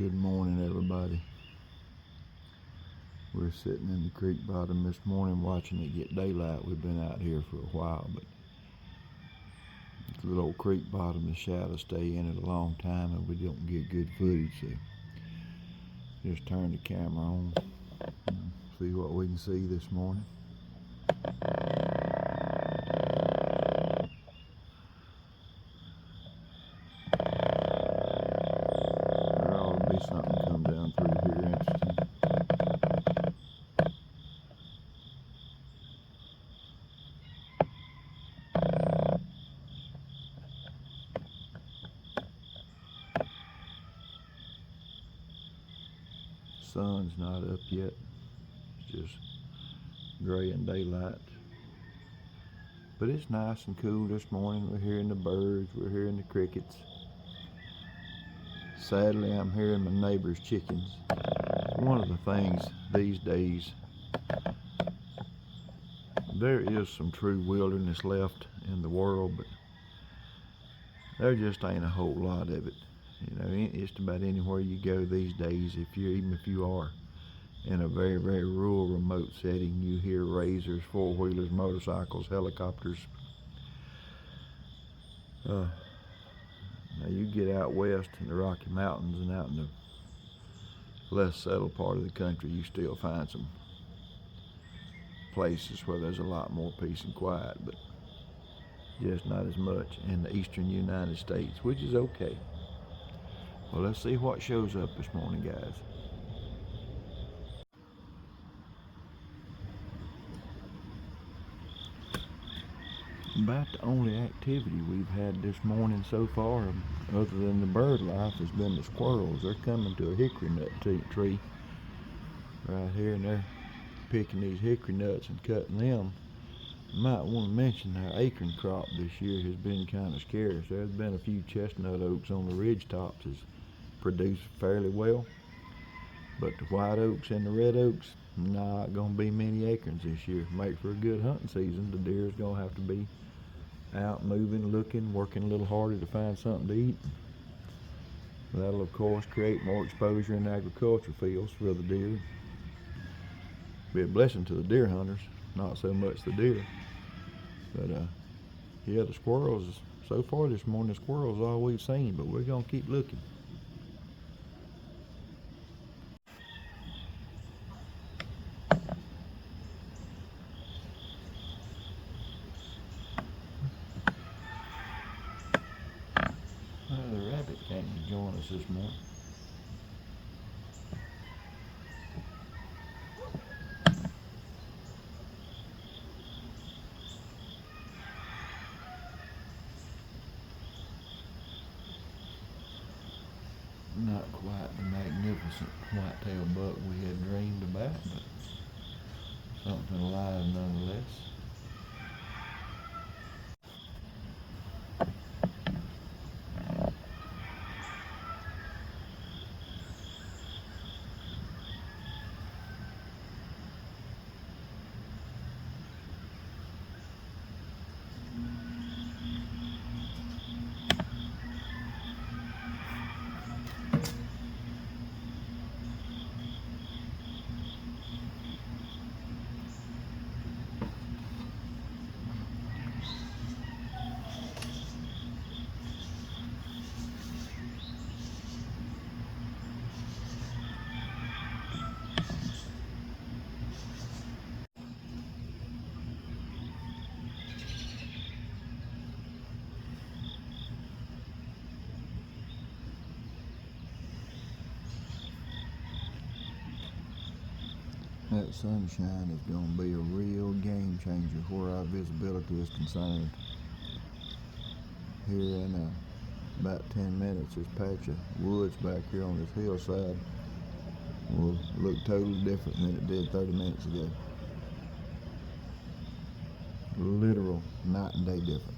Good morning, everybody. We're sitting in the creek bottom this morning watching it get daylight. We've been out here for a while, but the little old creek bottom, the shadows stay in it a long time and we don't get good footage, so just turn the camera on and see what we can see this morning. There ought to be something come down through here interesting. Sun's not up yet, it's just gray and daylight. But it's nice and cool this morning. We're hearing the birds, we're hearing the crickets. Sadly, I'm hearing my neighbor's chickens. One of the things these days, there is some true wilderness left in the world, but there just ain't a whole lot of it. You know, just about anywhere you go these days, even if you are in a very, very rural, remote setting, you hear razors, four-wheelers, motorcycles, helicopters. Now you get out west in the Rocky Mountains and out in the less settled part of the country, you still find some places where there's a lot more peace and quiet, but just not as much in the eastern United States, which is okay. Well, let's see what shows up this morning, guys. About the only activity we've had this morning so far, other than the bird life, has been the squirrels. They're coming to a hickory nut tree right here, and they're picking these hickory nuts and cutting them. Might want to mention our acorn crop this year has been kind of scarce. There's been a few chestnut oaks on the ridge tops that's produced fairly well, but the white oaks and the red oaks, not going to be many acorns this year. Make for a good hunting season. The deer's going to have to be out moving, looking, working a little harder to find something to eat. That'll of course create more exposure in the agricultural fields for the deer. Be a blessing to the deer hunters, not so much the deer. But yeah, the squirrels, so far this morning, the squirrels all we've seen, but we're gonna keep looking. The rabbit came to join us this morning. Not quite the magnificent white-tailed buck we had dreamed about, but something alive nonetheless. That sunshine is going to be a real game changer where our visibility is concerned. Here in about 10 minutes, this patch of woods back here on this hillside will look totally different than it did 30 minutes ago. Literal night and day difference.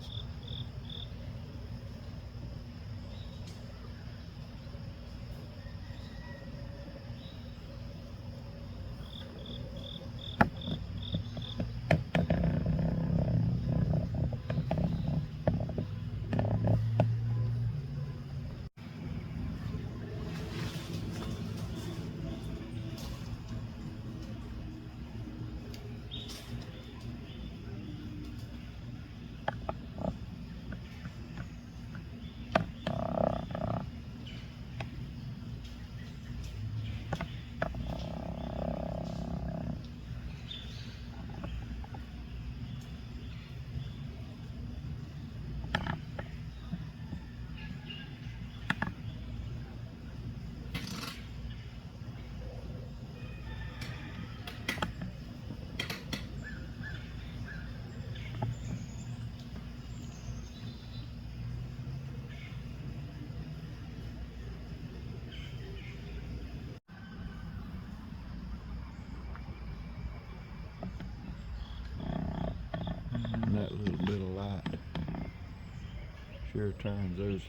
Sure turns those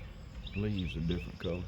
leaves a different color.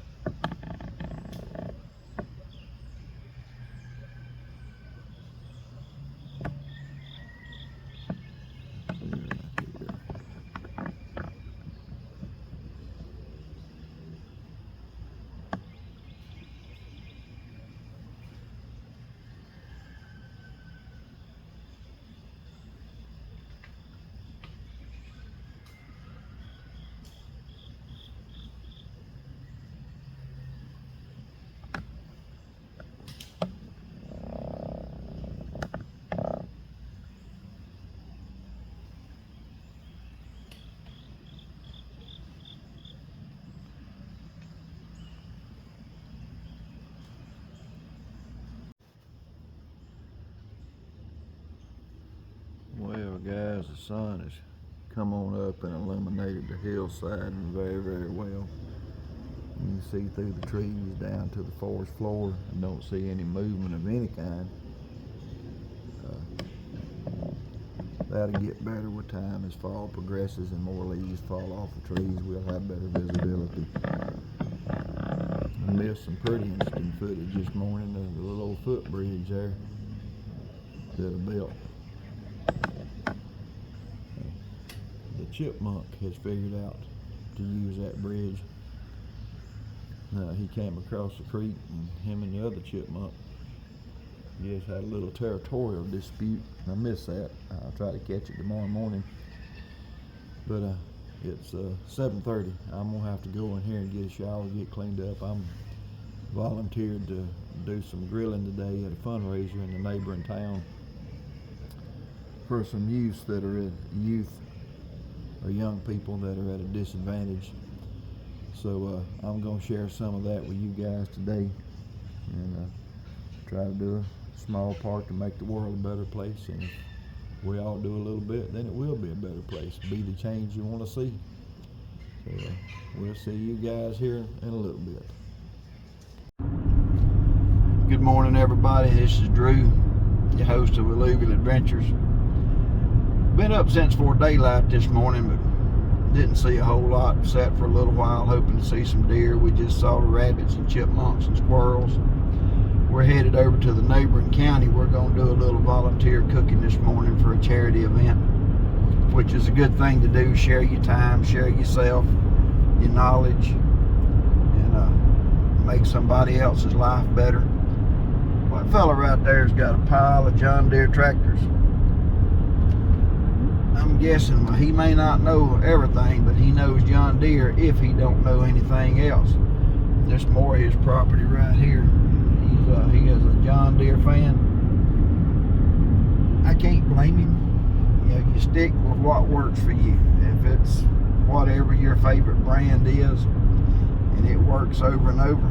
Well, guys, the sun has come on up and illuminated the hillside very, very well. You can see through the trees down to the forest floor. I don't see any movement of any kind. That'll get better with time as fall progresses and more leaves fall off the trees. We'll have better visibility. I missed some pretty interesting footage this morning of the little old footbridge there that I built. The chipmunk has figured out to use that bridge. He came across the creek, and him and the other chipmunk just had a little territorial dispute. I missed that. I'll try to catch it tomorrow morning. But it's 7:30. I'm gonna have to go in here and get a shower, get cleaned up. I'm volunteered to do some grilling today at a fundraiser in the neighboring town for some youth that are or young people that are at a disadvantage. So I'm gonna share some of that with you guys today, and try to do a small part to make the world a better place. And if we all do a little bit, then it will be a better place. Be the change you want to see. So we'll see you guys here in a little bit. Good morning, everybody. This is Drew, your host of Alluvial Adventures. Been up since before daylight this morning, but didn't see a whole lot. Sat for a little while hoping to see some deer. We just saw the rabbits and chipmunks and squirrels. We're headed over to the neighboring county. We're going to do a little volunteer cooking this morning for a charity event, which is a good thing to do. Share your time, share yourself, your knowledge, and make somebody else's life better. Well, that fella right there's got a pile of John Deere tractors. I'm guessing he may not know everything, but he knows John Deere if he don't know anything else. There's more of his property right here. He is a John Deere fan. I can't blame him. You know, you stick with what works for you. If it's whatever your favorite brand is, and it works over and over.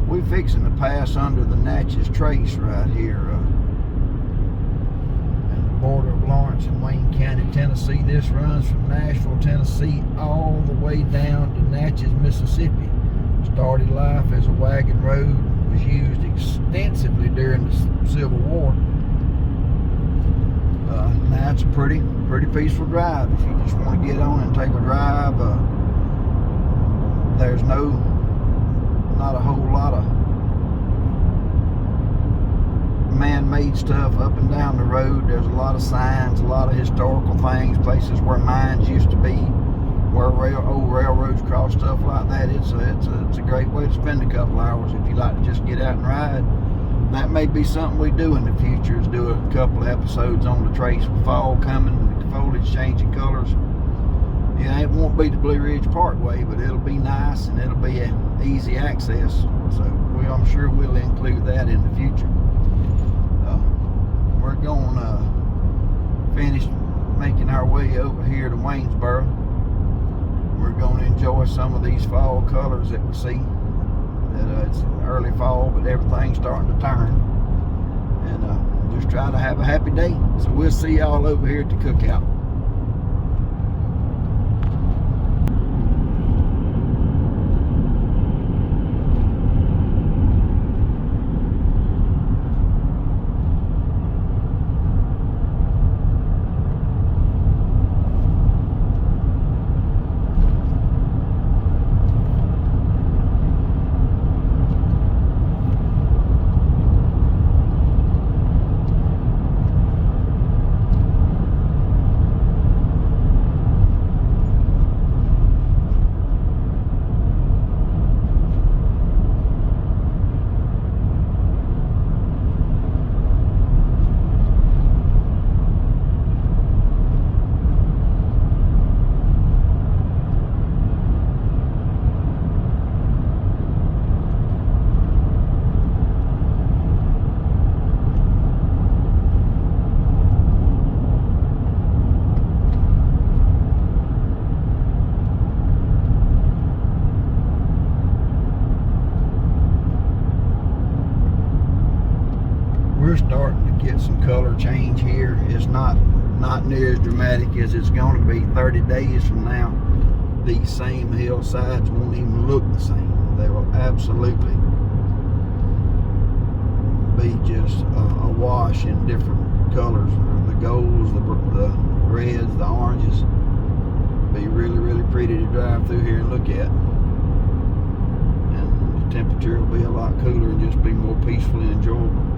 We're fixing to pass under the Natchez Trace right here. Border of Lawrence and Wayne County, Tennessee. This runs from Nashville, Tennessee, all the way down to Natchez, Mississippi. Started life as a wagon road, was used extensively during the Civil War. Now it's a pretty peaceful drive. If you just want to get on and take a drive, there's not a whole lot of man-made stuff up and down the road. There's a lot of signs, a lot of historical things, places where mines used to be, where old railroads cross, stuff like that. It's a great way to spend a couple hours if you like to just get out and ride. That may be something we do in the future, is do a couple of episodes on the trace with fall coming, the foliage changing colors. Yeah, it won't be the Blue Ridge Parkway, but it'll be nice and it'll be an easy access. So I'm sure we'll include that in the future. We're going to finish making our way over here to Waynesboro. We're going to enjoy some of these fall colors that we see. It's early fall, but everything's starting to turn. And just try to have a happy day. So we'll see y'all over here at the cookout. some color change here. It's not near as dramatic as it's going to be 30 days from now. These same hillsides won't even look the same. They will absolutely be just a wash in different colors. The golds, the reds, the oranges. Be really, really pretty to drive through here and look at. And the temperature will be a lot cooler and just be more peaceful and enjoyable.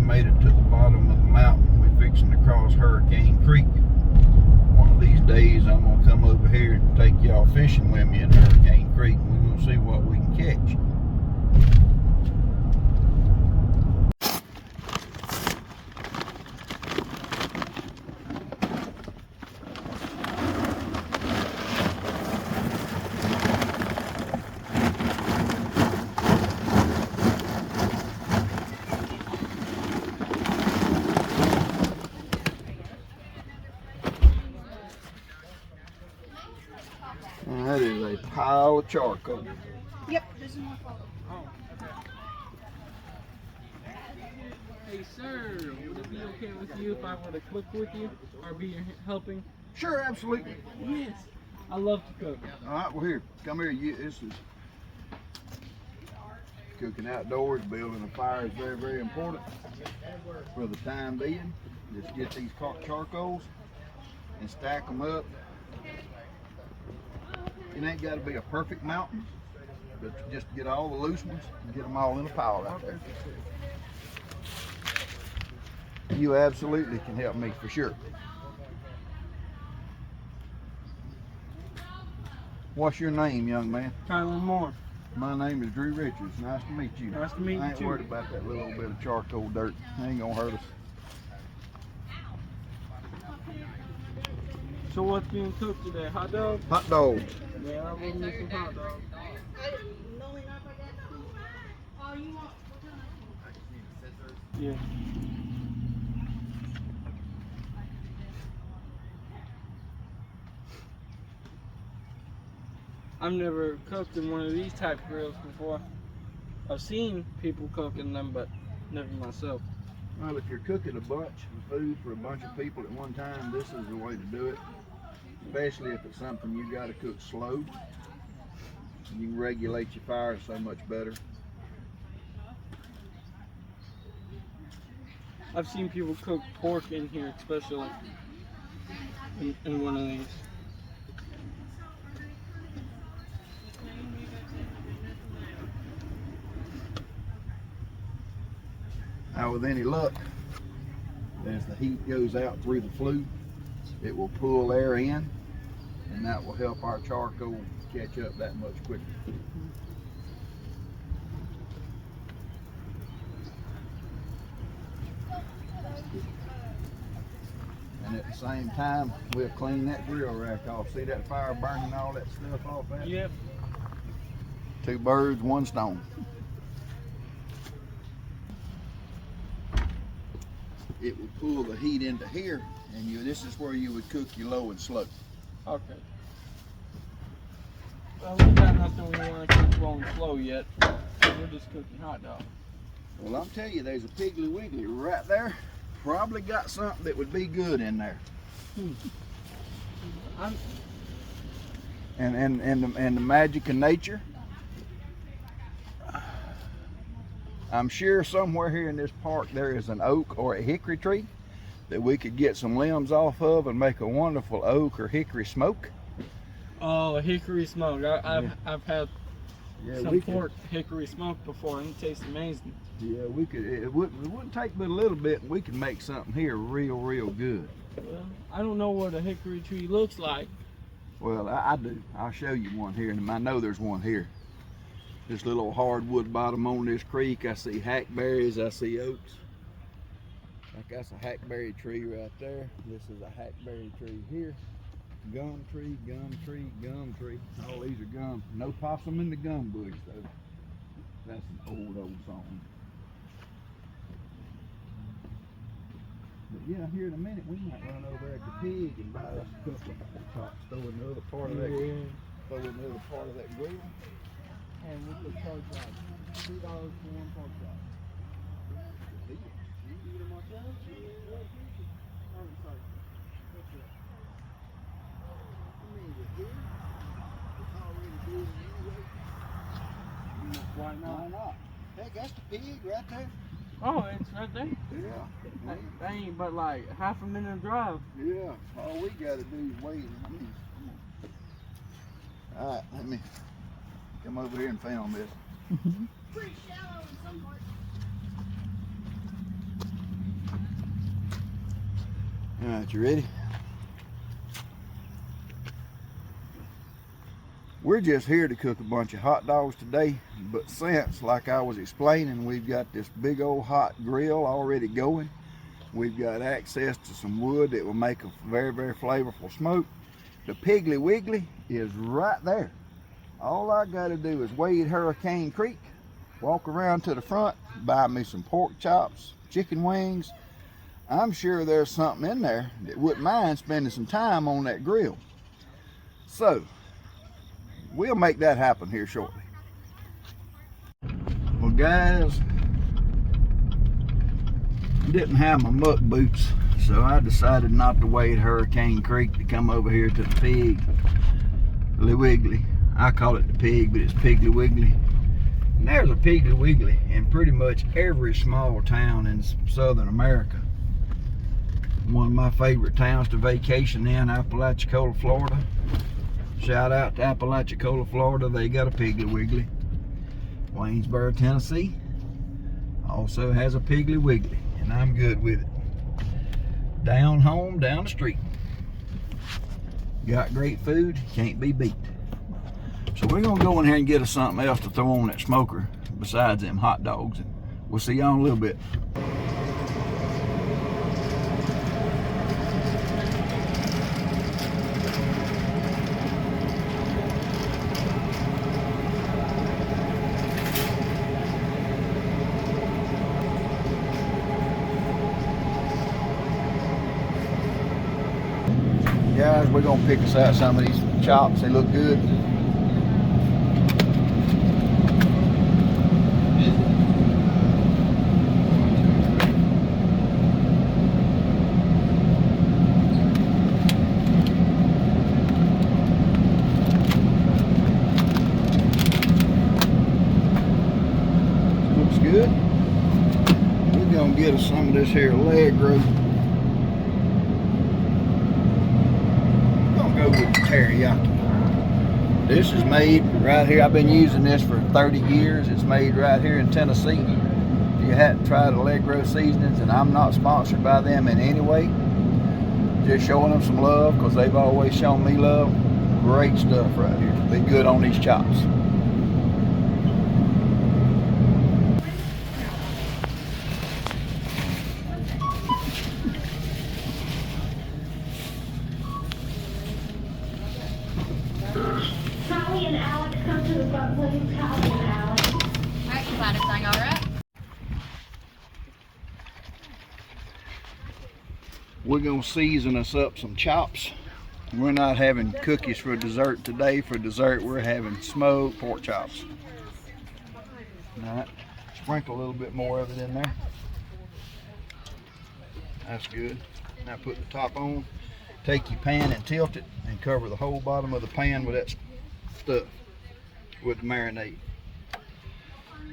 Made it to the bottom of the mountain. We're fixing to cross Hurricane Creek. One of these days I'm going to come over here and take y'all fishing with me in Hurricane Creek, and we're going to see what we can catch. And that is a pile of charcoal. Yep, this is my fault. Oh, okay. Hey, sir, would it be okay with you if I were to cook with you or be your helping? Sure, absolutely. Yes. I love to cook. All right, well here, come here. This is cooking outdoors. Building a fire is very, very important for the time being. Just get these charcoals and stack them up. It ain't got to be a perfect mountain, but just get all the loose ones and get them all in a pile out there. You absolutely can help me for sure. What's your name, young man? Kylan Moore. My name is Drew Richards. Nice to meet you. Nice to meet you I ain't too. worried about that little bit of charcoal dirt. It ain't gonna hurt us. So what's being cooked today? Hot dog? Hot dog. Yeah, I will need some hot dog. Yeah. I've never cooked in one of these type of grills before. I've seen people cooking them, but never myself. Well, if you're cooking a bunch of food for a bunch of people at one time, this is the way to do it. Especially if it's something you got to cook slow. You can regulate your fire so much better. I've seen people cook pork in here, especially in one of these. Now, with any luck, as the heat goes out through the flue, it will pull air in, and that will help our charcoal catch up that much quicker. And at the same time, we'll clean that grill rack off. See that fire burning all that stuff off that? Yep. 2 birds, 1 stone. it will pull the heat into here, and this is where you would cook your low and slow. Okay. Well, we got nothing we want to cook low and slow yet. We're just cooking hot dogs. Well, I'm telling you, there's a Piggly Wiggly right there. Probably got something that would be good in there. And the magic of nature. I'm sure somewhere here in this park there is an oak or a hickory tree that we could get some limbs off of and make a wonderful oak or hickory smoke. Oh, hickory smoke. I've had some could, pork hickory smoke before, and it tastes amazing. Yeah, we could. It wouldn't take but a little bit, and we could make something here real good. Well, I don't know what a hickory tree looks like. Well, I do. I'll show you one here, and I know there's one here. This little hardwood bottom on this creek. I see hackberries. I see oaks. Like that's a hackberry tree right there. This is a hackberry tree here. Gum tree, gum tree, gum tree. All these are gum. No possum in the gum bush though. That's an old song. But yeah, here in a minute we might run over at the pig and buy us a couple of chops. Throw in the other part of that. Throw in the other part of that grill. And we could charge like $2 for one pork chop. Why not? Heck, that's the pig right there. Oh, it's right there. Yeah. That ain't but like half a minute drive. Yeah. All we gotta do is wait. All right, let me come over here and film this. Pretty shallow in some parts. All right, you ready? We're just here to cook a bunch of hot dogs today, but since, like I was explaining, we've got this big old hot grill already going, we've got access to some wood that will make a very flavorful smoke. The Piggly Wiggly is right there. All I gotta do is wade Hurricane Creek, walk around to the front, buy me some pork chops, chicken wings. I'm sure there's something in there that wouldn't mind spending some time on that grill. So, we'll make that happen here shortly. Well guys, I didn't have my muck boots, so I decided not to wade Hurricane Creek to come over here to the Piggly Wiggly. I call it the pig, but it's Piggly Wiggly. And there's a Piggly Wiggly in pretty much every small town in Southern America. One of my favorite towns to vacation in, Apalachicola, Florida. Shout out to Apalachicola, Florida. They got a Piggly Wiggly. Waynesboro, Tennessee also has a Piggly Wiggly, and I'm good with it. Down home, down the street. Got great food, can't be beat. So we're gonna go in here and get us something else to throw on that smoker besides them hot dogs, and we'll see y'all in a little bit. Guys, we're gonna pick us out some of these chops. They look good. Looks good. We're gonna get us some of this here leg roast. Go with the teriyaki. This is made right here. I've been using this for 30 years. It's made right here in Tennessee. If you hadn't tried Allegro Seasonings, and I'm not sponsored by them in any way, just showing them some love because they've always shown me love. Great stuff right here. Be good on these chops. Callie and Alex, come to the front, please. Callie and Alex. Alright, you glad everything alright? we're gonna season us up some chops. We're not having cookies for dessert today. For dessert, we're having smoked pork chops. All right, sprinkle a little bit more of it in there. That's good. Now put the top on. Take your pan and tilt it and cover the whole bottom of the pan with that stuff, with the marinade.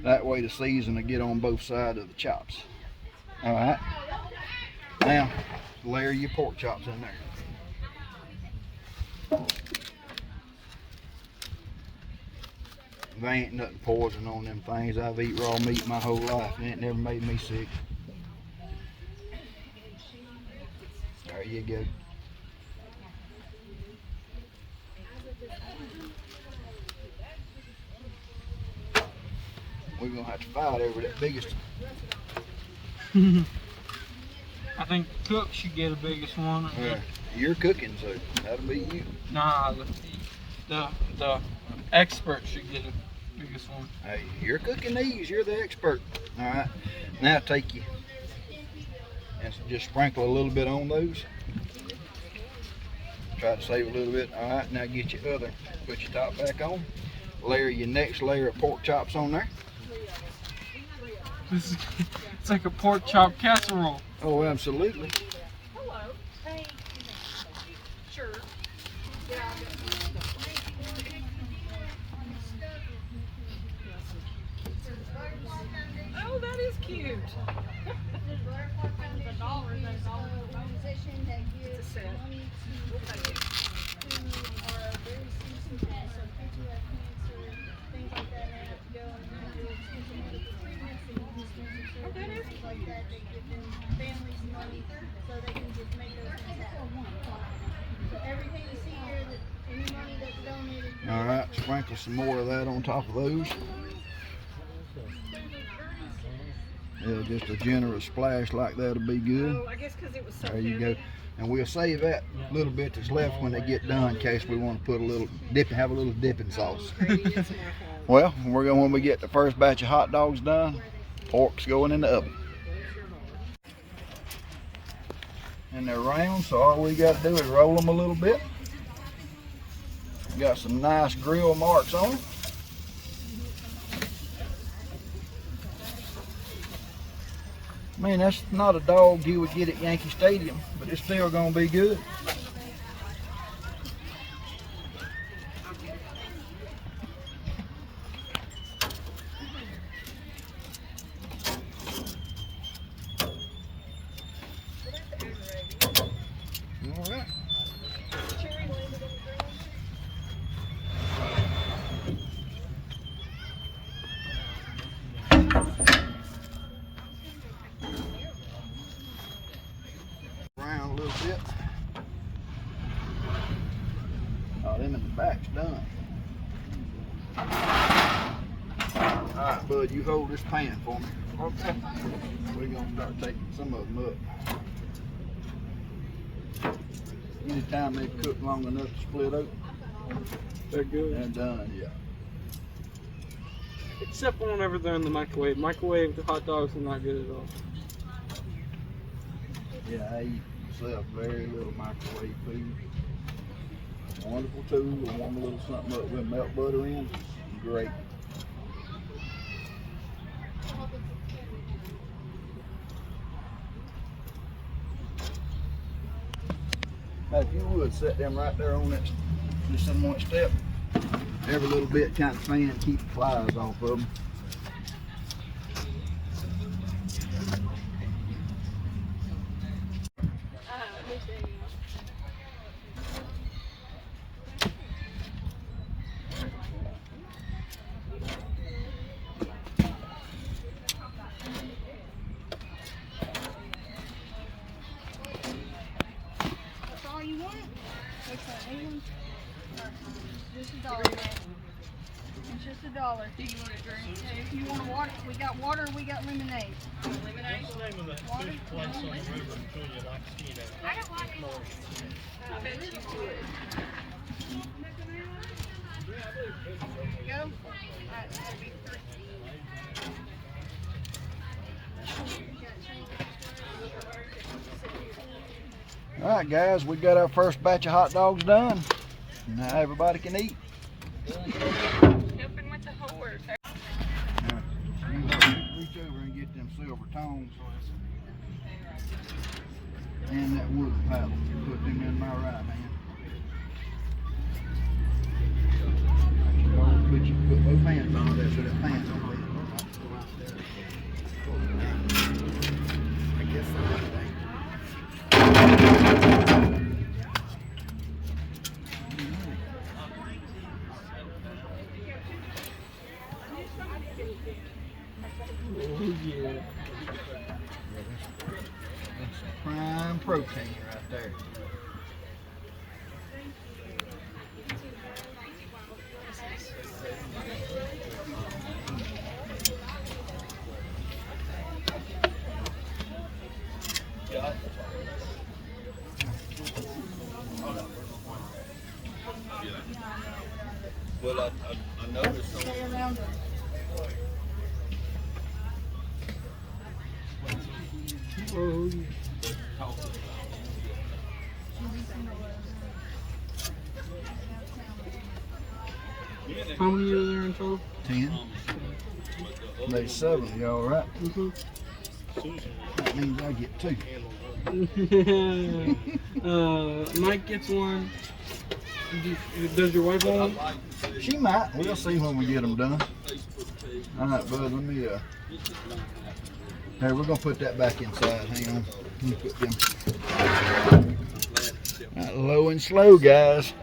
That way the season will get on both sides of the chops. All right. Now layer your pork chops in there. There ain't nothing poison on them things. I've eaten raw meat my whole life and it never made me sick. There you go. We're gonna have to fight over that biggest. I think the cook should get the biggest one. Yeah, you're cooking, so that'll be you. Nah, the expert should get the biggest one. Hey, you're cooking these. You're the expert. All right. Now take you and just sprinkle a little bit on those. Try to save a little bit. All right. Now get your other. Put your top back on. Layer your next layer of pork chops on there. This is, it's like a pork chop casserole. Oh, absolutely. Hello. Hey. Sure. Yeah. Oh, that is cute. All right, sprinkle some more of that on top of those. Yeah, just a generous splash like that'll be good. Oh, I guess because it was so There you go. And we'll save that little bit that's left when they get done in case we want to put a little have a little dipping sauce. Well, when we get the first batch of hot dogs done, pork's going in the oven. And they're round, so all we got to do is roll them a little bit. Got some nice grill marks on them. I mean, that's not a dog you would get at Yankee Stadium, but it's still gonna be good. All right. Around a little bit. Oh, them in the back's done. All right, bud, you hold this pan for me. Okay. We're gonna start taking some of them up. Anytime they cook long enough to split open, They're good. they're done, yeah. Except whenever they're in the microwave. Microwave the hot dogs are not good at all. Yeah, I eat myself very little microwave food. Wonderful tool, warm a little something up with melt butter in, great. Now, if you would set them right there on that, just on one step, every little bit kind of fan, keep the flies off of them. That's all you want? What's that? Anyone? Just $1, man. It's just $1. Do you want a drink? If you want water, we got water, we got lemonade. Lemonade? What's the name of that Water? fish place on the river in Julia like to eat at? I don't want it. I bet you would. Go. Alright, that'll be $3. All right, guys, we got our first batch of hot dogs done. Now everybody can eat. Helping with the horse. Now, you reach over and get them silver tongs and that wood paddle. Put them in my right hand. But you put both hands on there so that pan don't leak. I guess so. Oh yeah. That's prime protein right there. Well, I noticed some. Oh yeah. How many are there in total? 10. There's 7 of y'all, right? That means I get 2. Mike gets one. Does your wife want one? She might. We'll see when we get them done. All right, bud. Let me. Here, we're gonna put that back inside. Hang on. Let me put them. All right, low and slow, guys.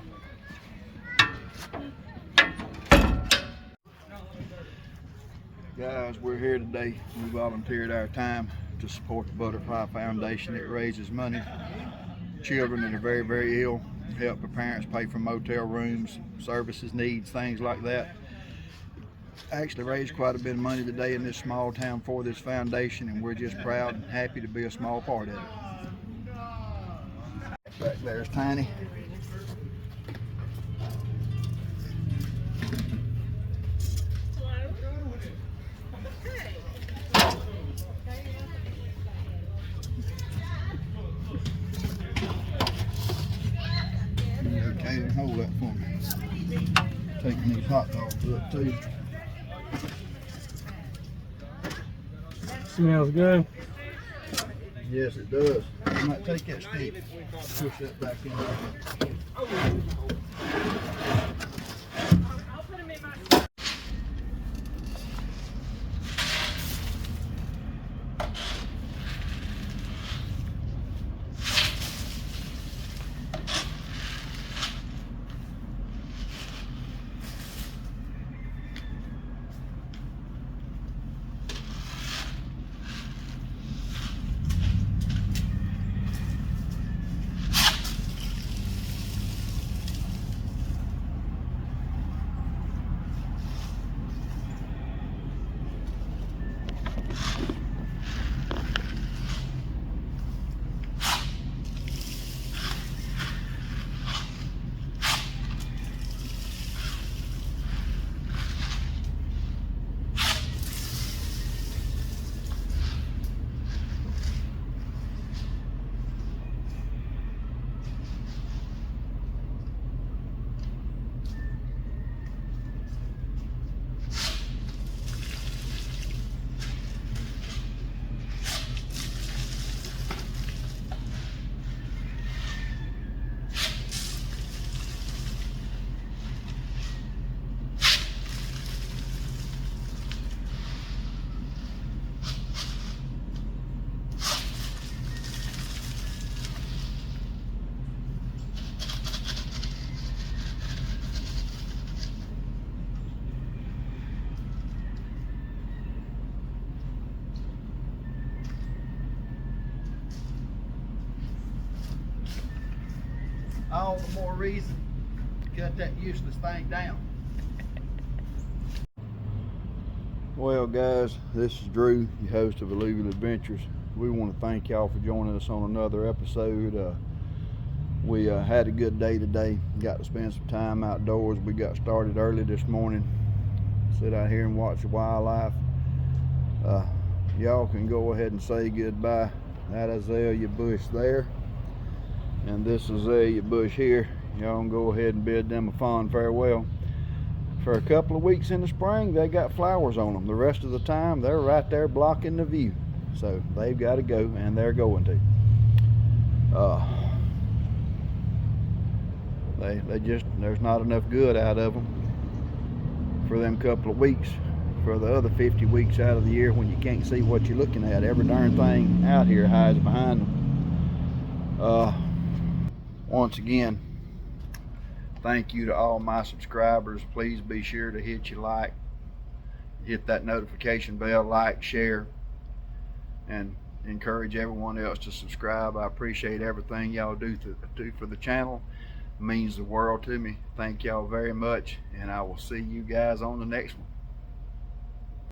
Guys, we're here today. We volunteered our time to support the Butterfly Foundation. It raises money for children that are very, very ill, help the parents pay for motel rooms, services, needs, things like that. Actually raised quite a bit of money today in this small town for this foundation, and we're just proud and happy to be a small part of it. Back there's Tiny. Okay, then hold that for me. Taking these hot dogs up too. Smells good. Yes, it does. I might take that stick, push that back in. All the more reason to cut that useless thing down. Well, guys, this is Drew, the host of Alluvial Adventures. We want to thank y'all for joining us on another episode. We had a good day today. Got to spend some time outdoors. We got started early this morning. Sit out here and watch the wildlife. Y'all can go ahead and say goodbye. That azalea bush there. And this azalea bush here, y'all can go ahead and bid them a fond farewell. For a couple of weeks in the spring, they got flowers on them. The rest of the time, they're right there blocking the view. So they've got to go, and they're going to. They just, there's not enough good out of them for them couple of weeks. For the other 50 weeks out of the year, when you can't see what you're looking at, every darn thing out here hides behind them. Once again, thank you to all my subscribers. Please be sure to hit your like, hit that notification bell, like, share, and encourage everyone else to subscribe. I appreciate everything y'all do for the channel. It means the world to me. Thank y'all very much, and I will see you guys on the next one.